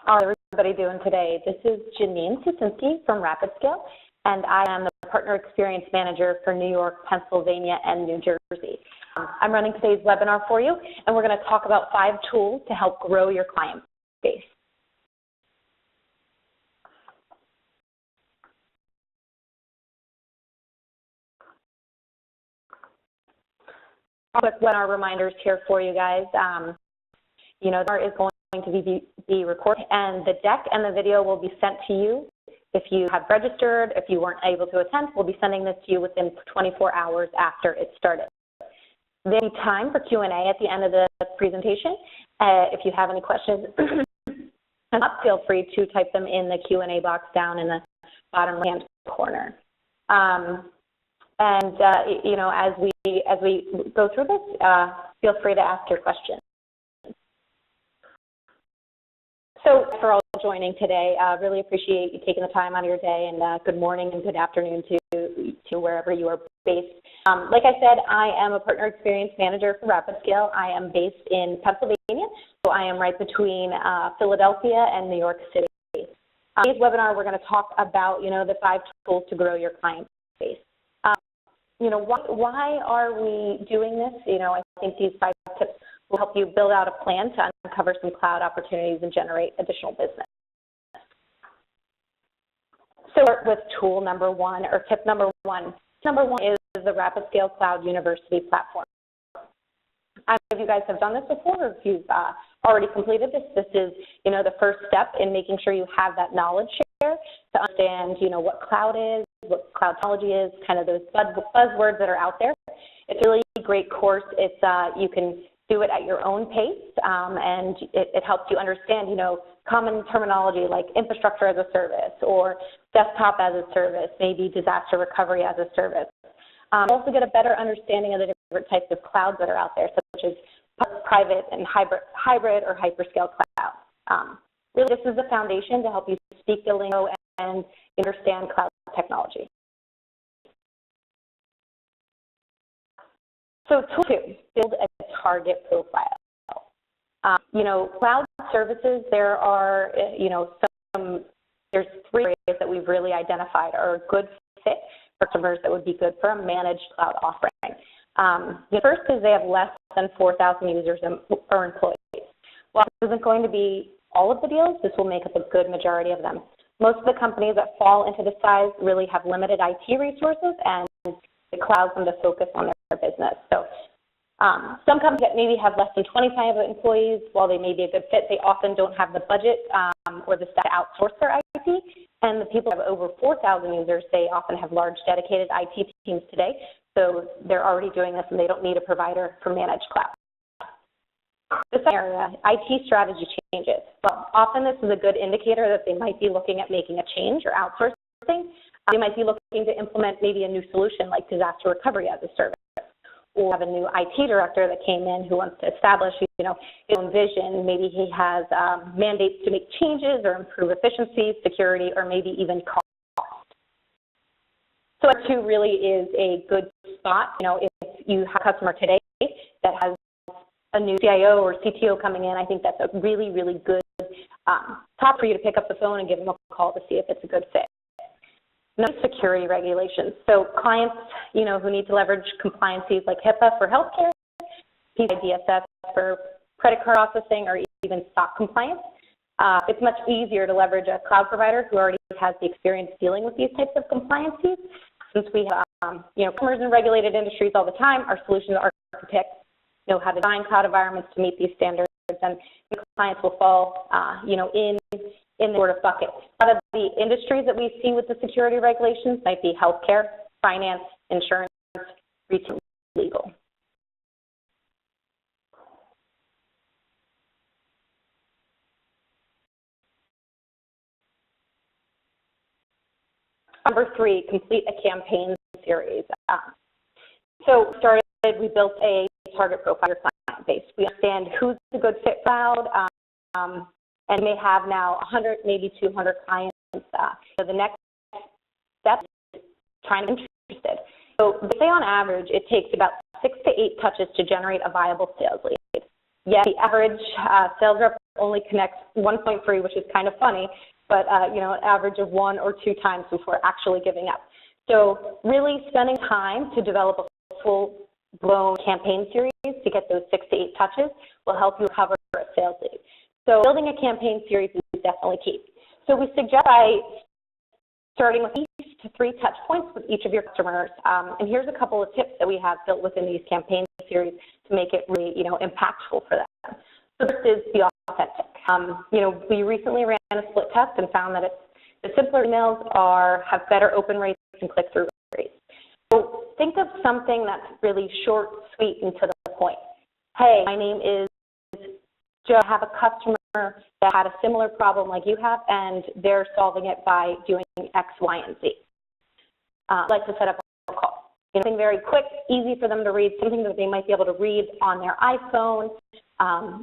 How is everybody doing today? This is Janine Susinski from RapidScale, and I am the Partner Experience Manager for New York, Pennsylvania, and New Jersey. I'm running today's webinar for you, and we're going to talk about 5 tools to help grow your client base. Quick webinar reminders here for you guys. The webinar is going to be recorded, and the deck and the video will be sent to you. If you have registered, if you weren't able to attend, we'll be sending this to you within 24 hours after it started. There'll be time for Q&A at the end of the presentation. If you have any questions, feel free to type them in the Q&A box down in the bottom right-hand corner. As we go through this, feel free to ask your questions. So for all joining today, really appreciate you taking the time out of your day, and good morning and good afternoon to wherever you are based. Like I said, I am a Partner Experience Manager for RapidScale. I am based in Pennsylvania, so I am right between Philadelphia and New York City. Today's webinar, we're going to talk about, the 5 tools to grow your client base. Why are we doing this? I think these 5 tips will help you build out a plan to uncover some cloud opportunities and generate additional business. So start with tool number 1, or tip number 1. Tip number 1 is the RapidScale Cloud University platform. I don't know if you guys have done this before, or if you've already completed this. This is, the first step in making sure you have that knowledge share to understand, what cloud is, what cloud technology is, kind of those buzzwords that are out there. It's a really great course. It's you can do it at your own pace, and it helps you understand, common terminology like infrastructure as a service or desktop as a service, maybe disaster recovery as a service. Also get a better understanding of the different types of clouds that are out there, such as private and hybrid or hyperscale cloud. Really, this is the foundation to help you speak the lingo and understand cloud technology. So tool 2, build a target profile. Cloud services, there are, there's 3 areas that we've really identified are a good fit for customers that would be good for a managed cloud offering. The first is they have less than 4,000 users or employees. While this isn't going to be all of the deals, this will make up a good majority of them. Most of the companies that fall into this size really have limited IT resources, and it allows them to focus on their business. So some companies that maybe have less than 25 employees, while they may be a good fit, they often don't have the budget or the staff to outsource their IT. And the people who have over 4,000 users, they often have large dedicated IT teams today. So they're already doing this, and they don't need a provider for managed cloud. The second area, IT strategy changes. Well, often this is a good indicator that they might be looking at making a change or outsourcing. They might be looking to implement maybe a new solution like disaster recovery as a service, or have a new IT director that came in who wants to establish, his own vision. Maybe he has mandates to make changes or improve efficiency, security, or maybe even cost. So that 2 really is a good spot. If you have a customer today that has a new CIO or CTO coming in, I think that's a really, really good top for you to pick up the phone and give them a call to see if it's a good fit. Another, security regulations. So clients, who need to leverage compliances like HIPAA for healthcare, PCI DSS for credit card processing, or even SOC compliance. It's much easier to leverage a cloud provider who already has the experience dealing with these types of compliances. Since we have, customers in regulated industries all the time, our solution architects know how to design cloud environments to meet these standards, and clients will fall, in the sort of bucket. A lot of the industries that we see with the security regulations might be healthcare, finance, insurance, retail, legal. Number 3, complete a campaign series. So we built a target profile for your client base. We understand who's a good fit cloud, and may have now 100, maybe 200 clients. So the next step is trying to be interested. So they say on average, it takes about 6 to 8 touches to generate a viable sales lead. Yet the average sales rep only connects 1.3, which is kind of funny, but you know, an average of 1 or 2 times before actually giving up. So really spending time to develop a full-blown campaign series to get those 6 to 8 touches will help you recover a sales lead. So building a campaign series is definitely key. So we suggest by starting with 2 to 3 touch points with each of your customers. And here's a couple of tips that we have built within these campaign series to make it really, you know, impactful for them. So this is the authentic. You know, we recently ran a split test and found that the simpler emails have better open rates and click-through rates. So think of something that's really short, sweet, and to the point. Hey, my name is Joe. I have a customer that had a similar problem like you have, and they're solving it by doing X, Y, and Z. I'd like to set up a call. You know, something very quick, easy for them to read, something that they might be able to read on their iPhone.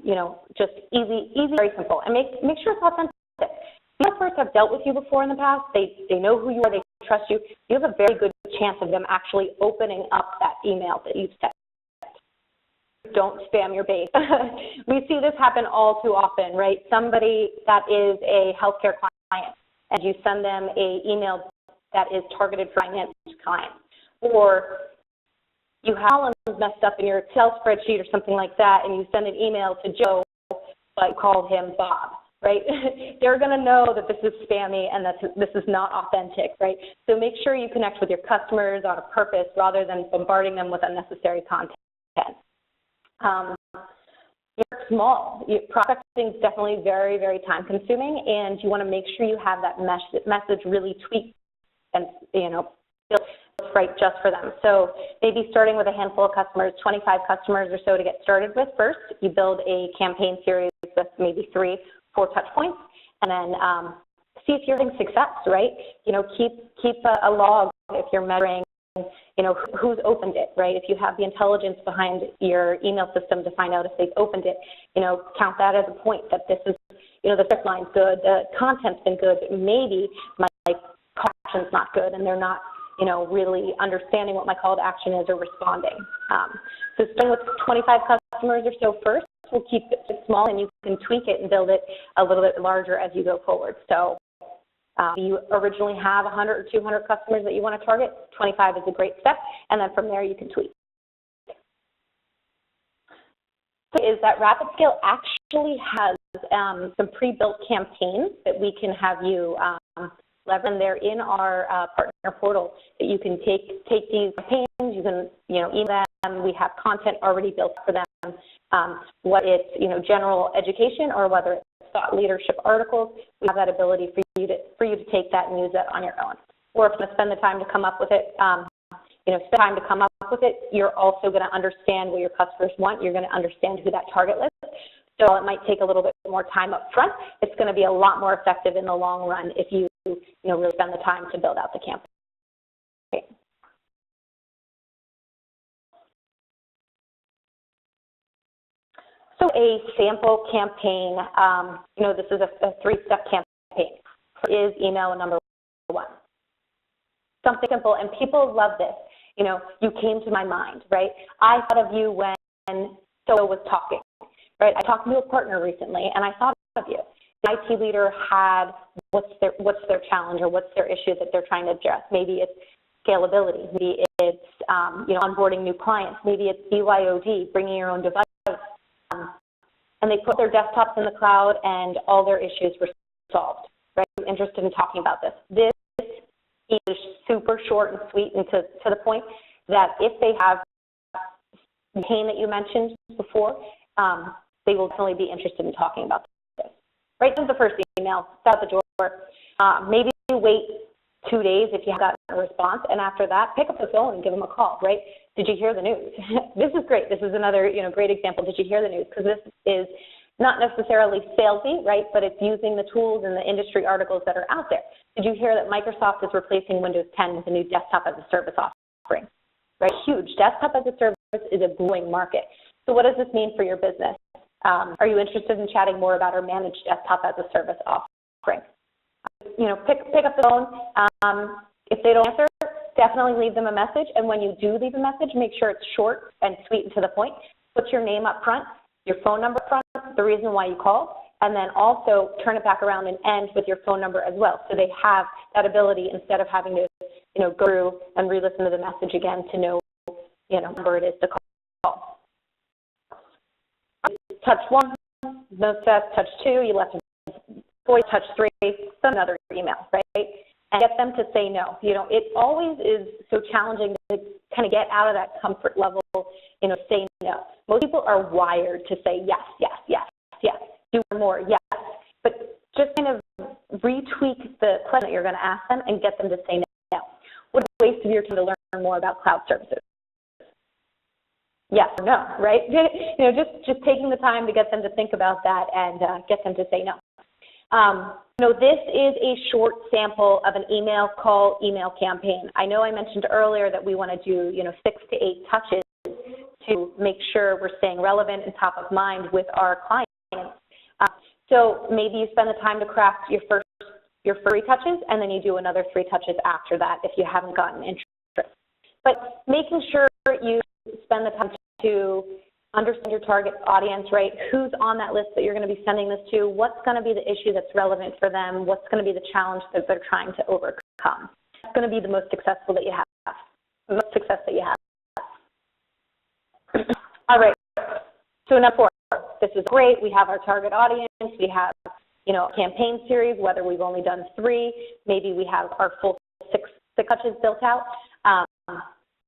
You know, just easy, very simple, and make sure it's authentic. These customers have dealt with you before in the past. They know who you are. They trust you. You have a very good chance of them actually opening up that email that you've sent. Don't spam your base. We see this happen all too often, right? Somebody that is a healthcare client, and you send them an email that is targeted for finance clients, or you have columns messed up in your Excel spreadsheet or something like that, and you send an email to Joe, but you call him Bob, right? They're going to know that this is spammy and that this is not authentic, right? So make sure you connect with your customers on a purpose rather than bombarding them with unnecessary content. You're small. Prospecting is definitely very, very time consuming, and you want to make sure you have that message really tweaked and, you know, built right just for them. So maybe starting with a handful of customers, 25 customers or so to get started with first. You build a campaign series with maybe 3, 4 touch points, and then see if you're having success, right? You know, keep a log if you're measuring, you know, who's opened it, right? If you have the intelligence behind your email system to find out if they've opened it, you know, count that as a point that this is, you know, the subject line's good, the content's been good, but maybe my call to action's not good and they're not, you know, really understanding what my call to action is or responding. So starting with 25 customers or so first, we'll keep it small and you can tweak it and build it a little bit larger as you go forward. So you originally have 100 or 200 customers that you want to target, 25 is a great step, and then from there you can tweak. So is that RapidScale actually has some pre-built campaigns that we can have you leverage, and they're in our partner portal that you can take these campaigns, you can, you know, email them. We have content already built for them, whether it's, you know, general education or whether it's thought leadership articles. We have that ability for you to take that and use that on your own. Or if you spend the time to come up with it, you know, spend time to come up with it, you're also going to understand what your customers want. You're going to understand who that target list is. So it might take a little bit more time up front. It's going to be a lot more effective in the long run if you know, really spend the time to build out the campaign. Okay. So a sample campaign, you know, this is a 3-step campaign. Is email number 1. Something simple, and people love this. You know, you came to my mind, right? I thought of you when so was talking, right? I talked to a partner recently, and I thought of you. The IT leader had what's their challenge or what's their issue that they're trying to address. Maybe it's scalability. Maybe it's you know, onboarding new clients. Maybe it's BYOD, bringing your own device. And they put their desktops in the cloud, and all their issues were solved. Right? I'm interested in talking about this. This is super short and sweet and to the point that if they have the pain that you mentioned before, they will definitely be interested in talking about this. Right? This is the first email. It's out the door. Maybe wait 2 days if you have gotten a response, and after that, pick up the phone and give them a call. Right? Did you hear the news? This is great. This is another, you know, great example. Did you hear the news? Because this is not necessarily salesy, right, but it's using the tools and the industry articles that are out there. Did you hear that Microsoft is replacing Windows 10 with a new desktop as a service offering? Right, huge. Desktop as a service is a growing market. So what does this mean for your business? Are you interested in chatting more about our managed desktop as a service offering? You know, pick up the phone. If they don't answer, definitely leave them a message. And when you do leave a message, make sure it's short and sweet and to the point. Put your name up front, your phone number up front, the reason why you called, and then also turn it back around and end with your phone number as well. So they have that ability instead of having to, go through and re-listen to the message again to know, number it is to call. Touch 1, no success. Touch 2, you left a voice. Touch 3, send another email, right? And get them to say no. It always is so challenging to kind of get out of that comfort level, say no. Most people are wired to say yes, yes, yes, yes, do more, yes. But just kind of retweak the question that you're going to ask them and get them to say no. What a waste of your time to learn more about cloud services. Yes or no, right? Just taking the time to get them to think about that and get them to say no. This is a short sample of an email call email campaign. I know I mentioned earlier that we want to do, 6 to 8 touches to make sure we're staying relevant and top of mind with our clients. So maybe you spend the time to craft your first 3 touches, and then you do another 3 touches after that if you haven't gotten interest. But making sure you spend the time to understand your target audience, right? Who's on that list that you're going to be sending this to? What's going to be the issue that's relevant for them? What's going to be the challenge that they're trying to overcome? That's going to be the most successful that you have, the most success that you have. All right, so number 4, this is great. We have our target audience. We have, a campaign series, whether we've only done 3, maybe we have our full 6 touches built out.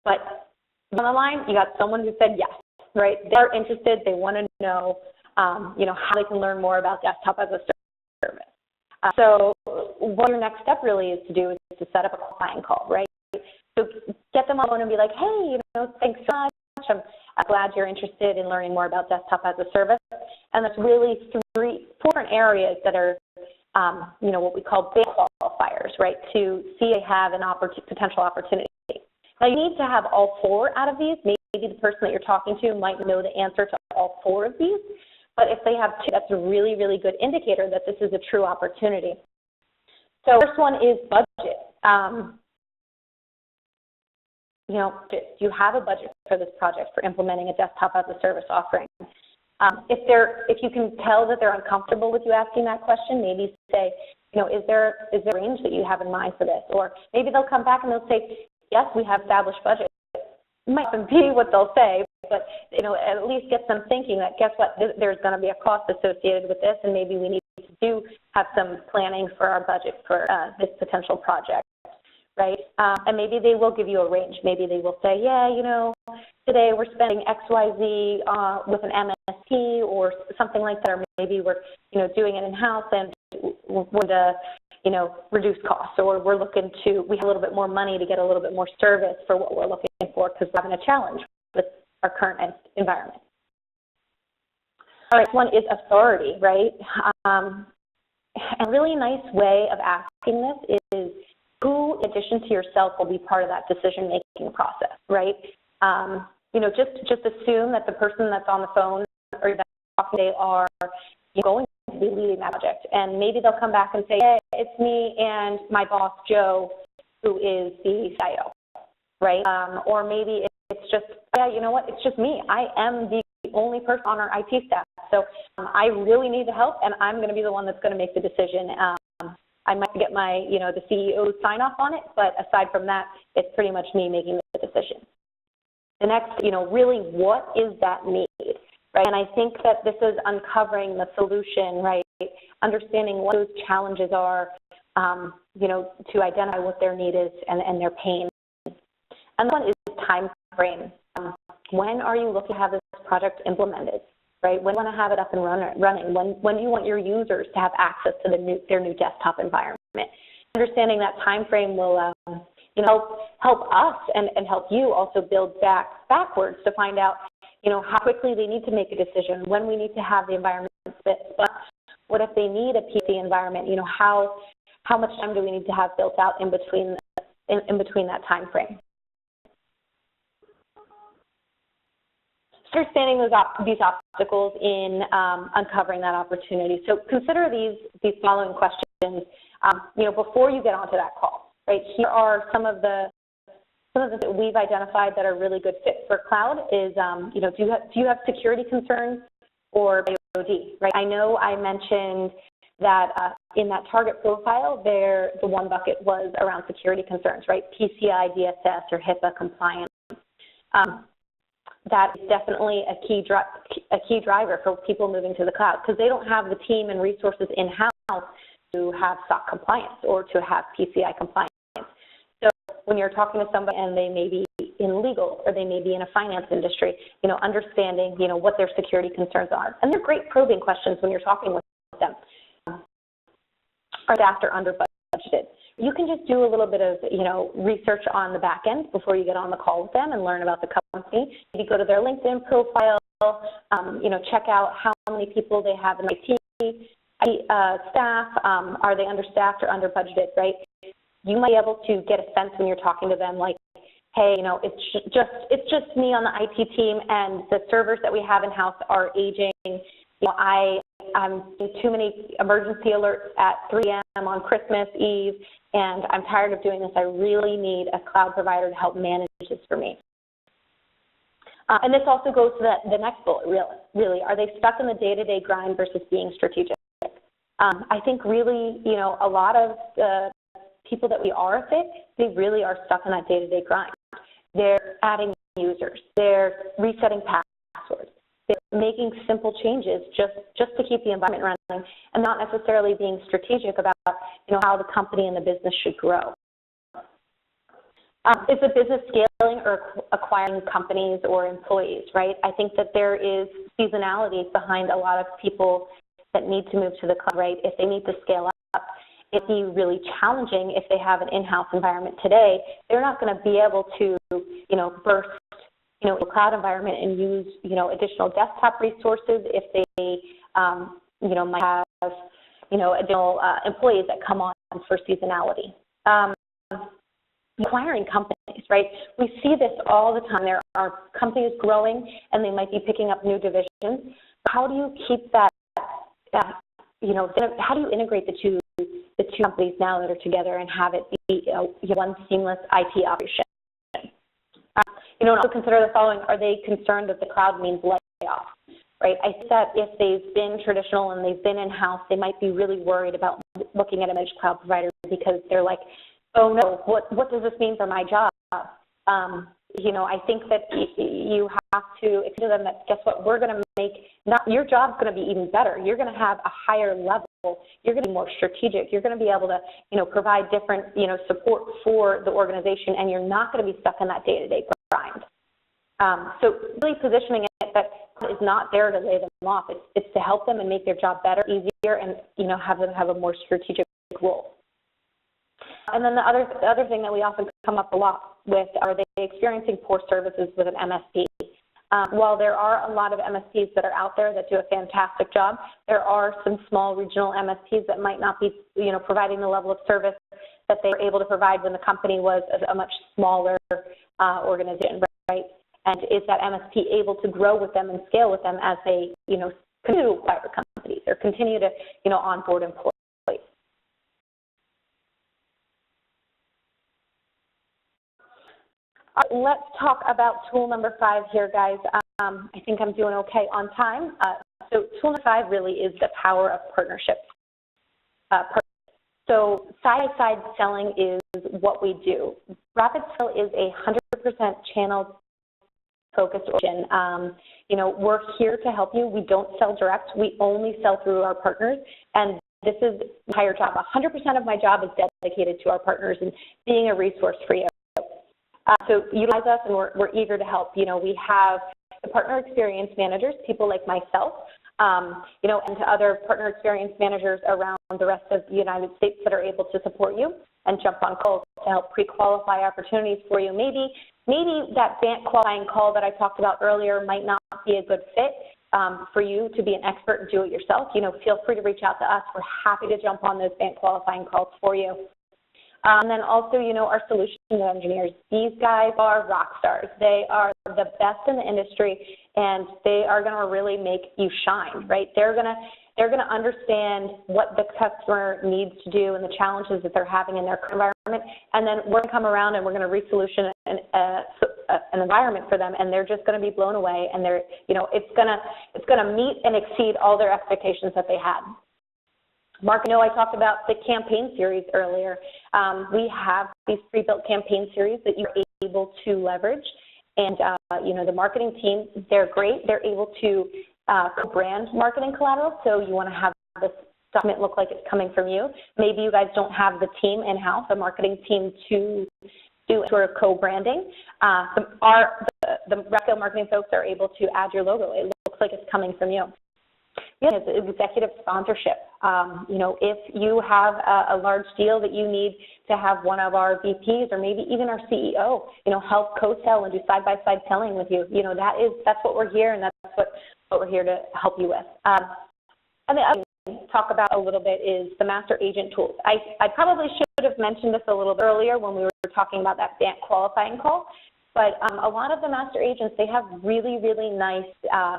But on the line, you got someone who said yes, right? They're interested. They want to know, how they can learn more about desktop as a service. So what your next step really is to do is to set up a client call, right? So get them on the phone and be like, hey, thanks so much. I'm glad you're interested in learning more about desktop as a service. And that's really 4 different areas that are, what we call big qualifiers, right, to see they have an potential opportunity. Now, you need to have all 4 out of these. Maybe the person that you're talking to might know the answer to all 4 of these. But if they have 2, that's a really, really good indicator that this is a true opportunity. So the first one is budget. Do you have a budget for this project for implementing a desktop as a service offering? If you can tell that they're uncomfortable with you asking that question, maybe say, is there a range that you have in mind for this? Or maybe they'll come back and they'll say, yes, we have established budget. It might not be what they'll say, but at least get them thinking that, guess what, there's going to be a cost associated with this, and maybe we need to have some planning for our budget for this potential project. Right? And maybe they will give you a range. Maybe they will say, yeah, today we're spending XYZ with an MSP or something like that, or maybe we're, doing it in-house and we're going to, reduce costs, or we have a little bit more money to get a little bit more service for what we're looking for because we're having a challenge with our current environment. All right, next one is authority, right? A really nice way of asking this is, who, in addition to yourself, will be part of that decision-making process, right? Just assume that the person that's on the phone or that they are going to be leading that project, and maybe they'll come back and say, hey, it's me and my boss, Joe, who is the CIO, right? Or maybe it's just, yeah, you know what, it's just me. I am the only person on our IT staff, so I really need the help, and I'm going to be the one that's going to make the decision. I might get my, the CEO sign off on it, but aside from that, it's pretty much me making the decision. The next, really, what is that need, right? And I think that this is uncovering the solution, right? Understanding what those challenges are, to identify what their need is and their pain. And one is time frame. When are you looking to have this project implemented? Right? When do you want to have it up and running? When do you want your users to have access to their new desktop environment? Understanding that time frame will help us and help you also build backwards to find out how quickly they need to make a decision, when we need to have the environment fit. But what if they need a PC environment? How much time do we need to have built out in between that time frame? Understanding these obstacles in uncovering that opportunity. So consider these following questions, before you get onto that call. Right? Here are some of the that we've identified that are really good fit for cloud. Is do you have security concerns or right? I know I mentioned that in that target profile, the one bucket was around security concerns, right? PCI DSS or HIPAA compliance. That is definitely a key driver for people moving to the cloud, because they don't have the team and resources in-house to have SOC compliance or to have PCI compliance. So when you're talking to somebody and they may be in legal or they may be in a finance industry, understanding, what their security concerns are. And they're great probing questions when you're talking with them. Are staffed or under budgeted? You can just do a little bit of, research on the back end before you get on the call with them and learn about the company. Maybe go to their LinkedIn profile, check out how many people they have in IT staff. Are they understaffed or under budgeted, right? You might be able to get a sense when you're talking to them, like, hey, it's just me on the IT team, and the servers that we have in-house are aging. I'm doing too many emergency alerts at 3 a.m. on Christmas Eve, and I'm tired of doing this. I really need a cloud provider to help manage this for me. And this also goes to the next bullet, really. Are they stuck in the day-to-day grind versus being strategic? I think really, a lot of the people that we are a fit, they really are stuck in that day-to-day grind. They're adding users. They're resetting passwords. They're making simple changes just to keep the environment running, and not necessarily being strategic about, how the company and the business should grow. Is the business scaling or acquiring companies or employees, right? I think that there is seasonality behind a lot of people that need to move to the cloud, right? If they need to scale up, it'd be really challenging if they have an in-house environment today. They're not going to be able to, burst, a cloud environment and use, additional desktop resources if they, might have, additional employees that come on for seasonality. Acquiring companies, right? We see this all the time. There are companies growing and they might be picking up new divisions. How do you keep that, how do you integrate the two companies now that are together and have it be one seamless IT operation? Also consider the following: are they concerned that the cloud means layoff? Right? I think that if they've been traditional and they've been in-house, they might be really worried about looking at a managed cloud provider, because they're like, oh no, what does this mean for my job? I think that you have to explain to them that, guess what, we're going to make, your job's going to be even better. You're going to have a higher level. You're going to be more strategic. You're going to be able to, provide different, support for the organization, and you're not going to be stuck in that day-to-day grind. So really positioning it that is not there to lay them off. It's to help them and make their job better, easier, and, have them have a more strategic role. And then the other thing that we often come up a lot with, are they experiencing poor services with an MSP? While there are a lot of MSPs that are out there that do a fantastic job, there are some small regional MSPs that might not be, providing the level of service that they were able to provide when the company was a much smaller organization, right? And is that MSP able to grow with them and scale with them as they, continue to acquire companies or continue to, onboard employees? Let's talk about tool number 5 here, guys. I think I'm doing okay on time. So tool number 5 really is the power of partnerships. So side-by-side selling is what we do. RapidScale is a 100% channel-focused organization. We're here to help you. We don't sell direct. We only sell through our partners, and this is the entire job. 100% of my job is dedicated to our partners and being a resource for you. So utilize us, and we're eager to help. We have the partner experience managers, people like myself, and to other partner experience managers around the rest of the United States that are able to support you and jump on calls to help pre-qualify opportunities for you. Maybe that BANT qualifying call that I talked about earlier might not be a good fit for you to be an expert and do it yourself. Feel free to reach out to us. We're happy to jump on those BANT qualifying calls for you. And then also, our solution engineers. These guys are rock stars. They are the best in the industry, and they are going to really make you shine, right? They're going to understand what the customer needs to do and the challenges that they're having in their environment, and then we're going to come around and we're going to an environment for them, and they're just going to be blown away, and they're, it's going to meet and exceed all their expectations that they had. Mark, I know I talked about the campaign series earlier. We have these pre-built campaign series that you're able to leverage, and the marketing team, they're great. They're able to brand marketing collateral, so you want to have this document look like it's coming from you. Maybe you guys don't have the team in-house, the marketing team, to do sort of co-branding. The RapidScale marketing folks are able to add your logo. It looks like it's coming from you. It's executive sponsorship. If you have a large deal that you need to have one of our VPs or maybe even our CEO, help co-sell and do side-by-side selling with you. That's what we're here, and that's what we're here to help you with. And the other thing to talk about a little bit is the master agent tools. I probably should have mentioned this a little bit earlier when we were talking about that BANT qualifying call, but a lot of the master agents, they have really, really nice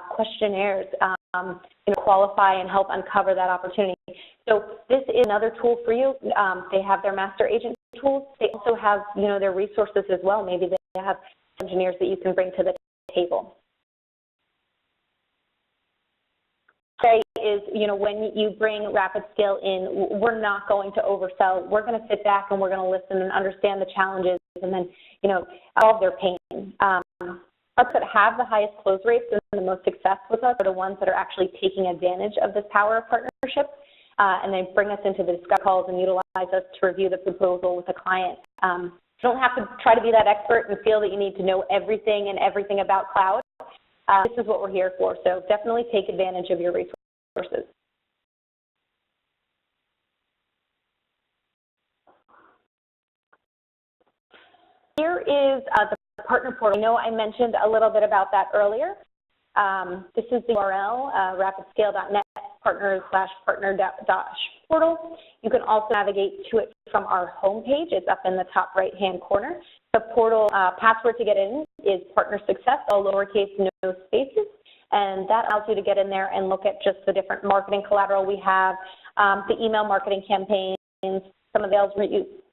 questionnaires to qualify and help uncover that opportunity. So this is another tool for you. They have their master agent tools. They also have, their resources as well. Maybe they have engineers that you can bring to the table. Is, when you bring RapidScale in, we're not going to oversell. We're going to sit back and we're going to listen and understand the challenges and then, solve their pain. Us that have the highest close rates and the most success with us are the ones that are actually taking advantage of this power of partnership, and they bring us into the discovery calls and utilize us to review the proposal with the client. You don't have to try to be that expert and feel that you need to know everything about cloud. This is what we're here for, so definitely take advantage of your resources. Here is the partner portal. I know I mentioned a little bit about that earlier. This is the URL, rapidscale.net partner/partner-portal. You can also navigate to it from our homepage. It's up in the top right-hand corner. The portal password to get in is partner success, all lowercase, no spaces. And that allows you to get in there and look at just the different marketing collateral we have, the email marketing campaigns, some of the sales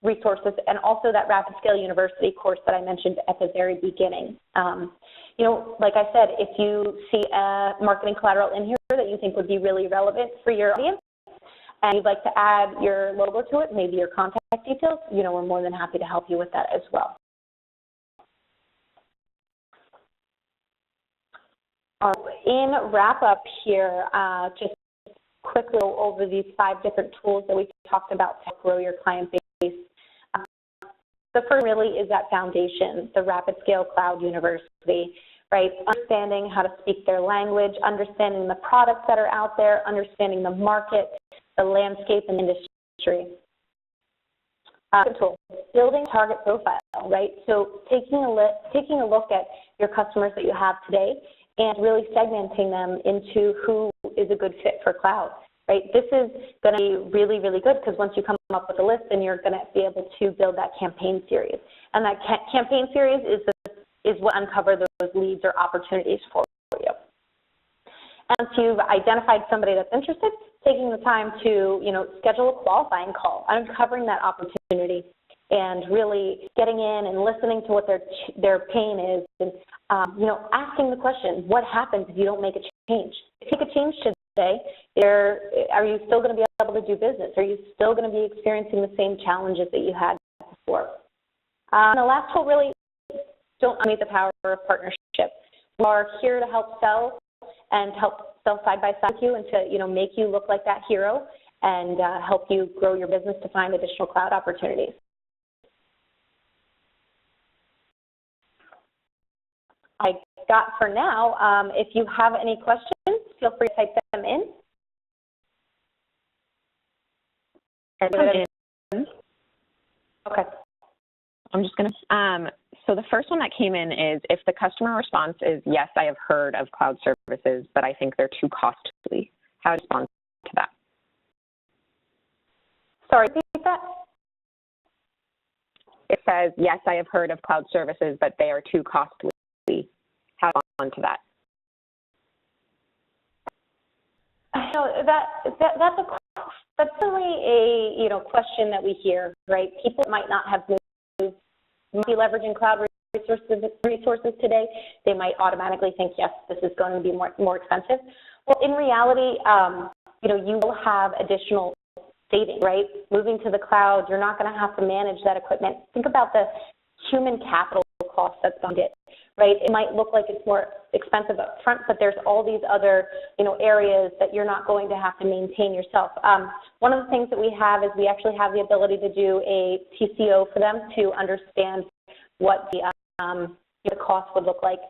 resources, and also that RapidScale University course that I mentioned at the very beginning. Like I said, if you see a marketing collateral in here that you think would be really relevant for your audience, and you'd like to add your logo to it, maybe your contact details, we're more than happy to help you with that as well. In wrap-up here, just quickly go over these 5 different tools that we talked about to grow your client base. The first really is that foundation, the RapidScale Cloud University, right? Understanding how to speak their language, understanding the products that are out there, understanding the market, the landscape, and industry. Tool, building target profile, right? So taking a look at your customers that you have today and really segmenting them into who is a good fit for cloud, right? This is going to be really, really good because once you come up with a list, then you're going to be able to build that campaign series. And that campaign series is what uncover those leads or opportunities for you. And once you've identified somebody that's interested, taking the time to, schedule a qualifying call, uncovering that opportunity, and really getting in and listening to what their pain is, and asking the question, what happens if you don't make a change? If you make a change today, are you still going to be able to do business? Are you still going to be experiencing the same challenges that you had before? And the last tool, really, don't underestimate the power of partnership. We are here to help sell and help sell side by side with you and to make you look like that hero and help you grow your business to find additional cloud opportunities. I got for now. If you have any questions, feel free to type them in. Okay. I'm just going to, so the first one that came in is, if the customer response is, yes, I have heard of cloud services, but I think they're too costly, how to respond to that? Sorry, repeat that? It says, yes, I have heard of cloud services, but they are too costly. How to respond to that? That's really a question that we hear, right? People might not have moved, might be leveraging cloud resources today, they might automatically think, yes, this is going to be more expensive. Well, in reality, you will have additional savings, right? Moving to the cloud, you're not going to have to manage that equipment. Think about the human capital cost that's behind it, right? It might look like it's more expensive up front, but there's all these other, areas that you're not going to have to maintain yourself. One of the things that we have is we actually have the ability to do a TCO for them to understand what the cost would look like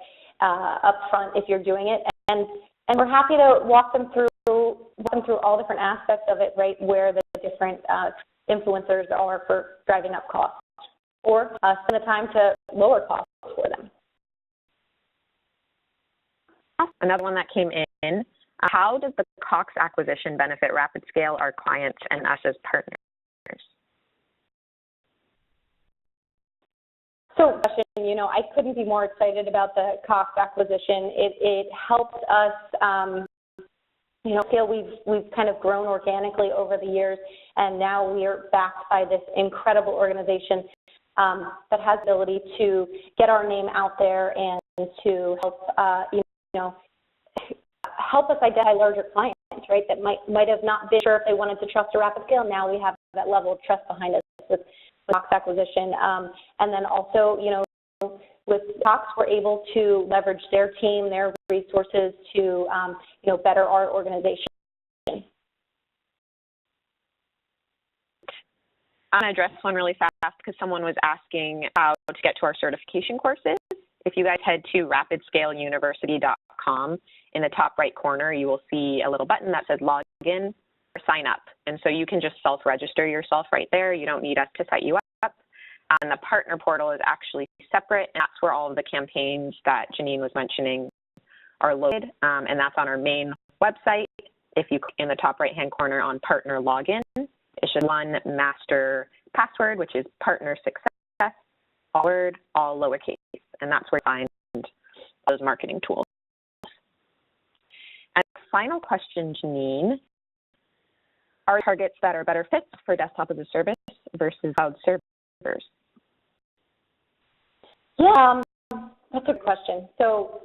up front if you're doing it. And we're happy to walk them through all different aspects of it, right, where the different influencers are for driving up costs, or spend the time to lower costs for them. Another one that came in, how does the Cox acquisition benefit RapidScale, our clients, and us as partners? So, I couldn't be more excited about the Cox acquisition. It helps us, Scale, we've kind of grown organically over the years, and now we are backed by this incredible organization that has the ability to get our name out there and to help us identify larger clients, right, that might have not been sure if they wanted to trust a RapidScale. Now we have that level of trust behind us with Cox acquisition. And then also, with Cox, we're able to leverage their team, their resources to, better our organization. I'm going to address one really fast because someone was asking how to get to our certification courses. If you guys head to RapidScaleUniversity.com, in the top right corner, you will see a little button that says log in or sign up. And so you can just self-register yourself right there. You don't need us to set you up. And the partner portal is actually separate, and that's where all of the campaigns that Janine was mentioning are located, and that's on our main website. If you click in the top right-hand corner on partner login, it should one master password, which is partner success, all word, all lowercase, and that's where you find those marketing tools. And final question, Janine, are targets that are better fits for desktop as a service versus cloud servers? Yeah, that's a good question. So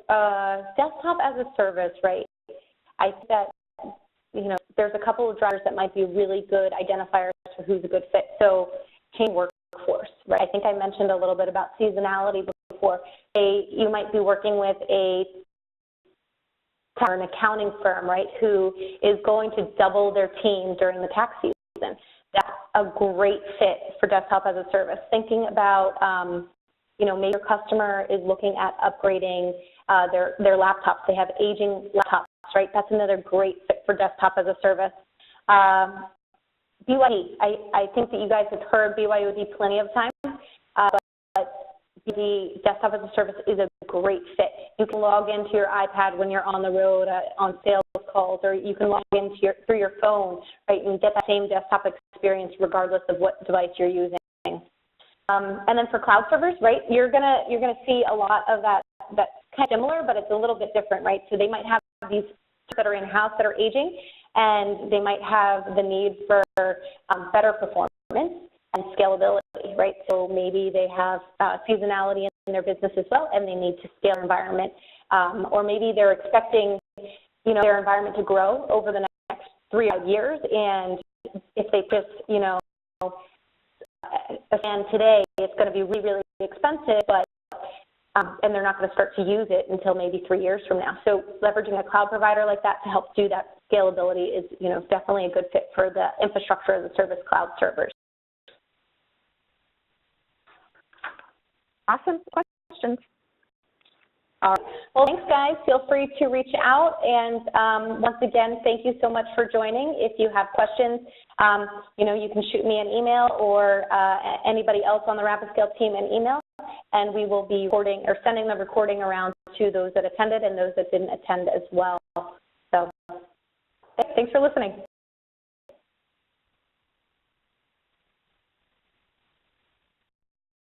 desktop as a service, right, I think that, there's a couple of drivers that might be really good identifiers for who's a good fit. So change workforce, right? I think I mentioned a little bit about seasonality before. You might be working with an accounting firm, right, who is going to double their team during the tax season. That's a great fit for desktop as a service. Thinking about, maybe your customer is looking at upgrading their laptops. They have aging laptops, right? That's another great fit for desktop as a service. BYOD, I think that you guys have heard BYOD plenty of times, but the desktop as a service is a great fit. You can log into your iPad when you're on the road on sales calls, or you can log in through your phone, right, and get that same desktop experience regardless of what device you're using. And then for cloud servers, right, you're gonna see a lot of that's kind of similar, but it's a little bit different, right? So they might have these that are in-house that are aging, and they might have the need for better performance and scalability, right? So maybe they have seasonality in their business as well, and they need to scale their environment, or maybe they're expecting, their environment to grow over the next 3 years, and if they just, and today it's going to be really, really expensive, but and they're not going to start to use it until maybe 3 years from now. So leveraging a cloud provider like that to help do that scalability is, definitely a good fit for the infrastructure as a service cloud servers. Awesome questions. All right. Well, thanks, guys. Feel free to reach out. And once again, thank you so much for joining. If you have questions, you can shoot me an email, or anybody else on the RapidScale team an email, and we will be recording or sending the recording around to those that attended and those that didn't attend as well. So thanks for listening.